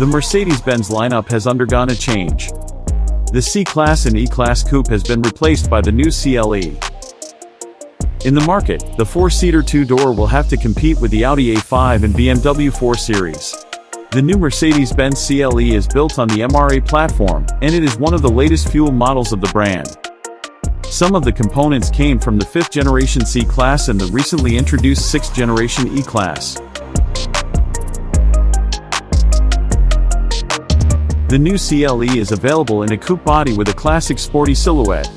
The Mercedes-Benz lineup has undergone a change. The C-Class and E-Class Coupe has been replaced by the new CLE. In the market, the four-seater two-door will have to compete with the Audi A5 and BMW 4 Series. The new Mercedes-Benz CLE is built on the MRA platform, and it is one of the latest fuel models of the brand. Some of the components came from the 5th generation C-Class and the recently introduced 6th generation E-Class. The new CLE is available in a coupe body with a classic sporty silhouette.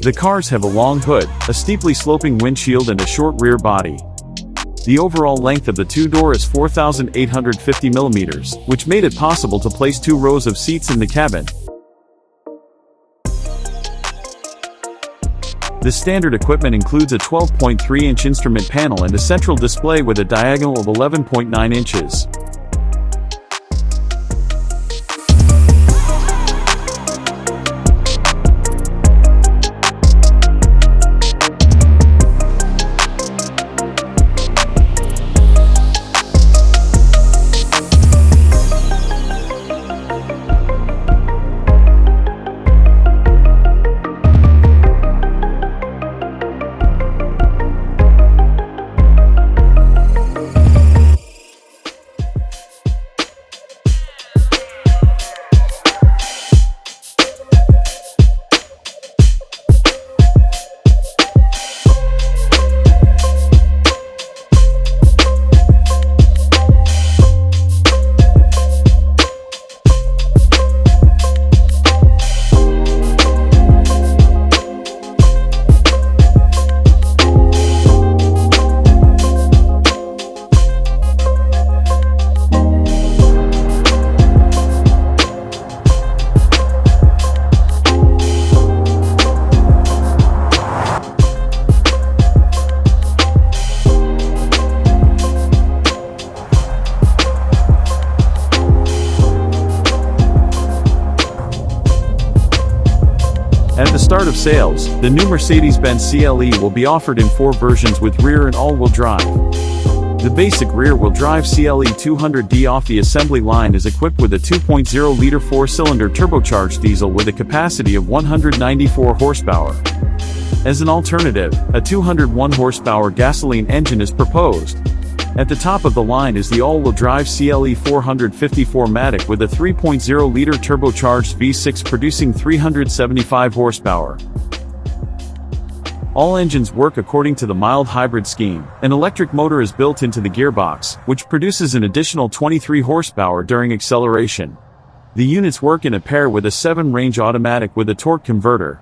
The cars have a long hood, a steeply sloping windshield and a short rear body. The overall length of the two-door is 4,850 millimeters, which made it possible to place 2 rows of seats in the cabin. The standard equipment includes a 12.3-inch instrument panel and a central display with a diagonal of 11.9 inches. At the start of sales, the new Mercedes-Benz CLE will be offered in 4 versions with rear and all-wheel drive. The basic rear-wheel drive CLE 200D off the assembly line is equipped with a 2.0-liter 4-cylinder turbocharged diesel with a capacity of 194 horsepower. As an alternative, a 201 horsepower gasoline engine is proposed. At the top of the line is the all-wheel drive CLE 454matic with a 3.0-liter turbocharged V6 producing 375 horsepower. All engines work according to the mild hybrid scheme. An electric motor is built into the gearbox, which produces an additional 23 horsepower during acceleration. The units work in a pair with a 7-range automatic with a torque converter.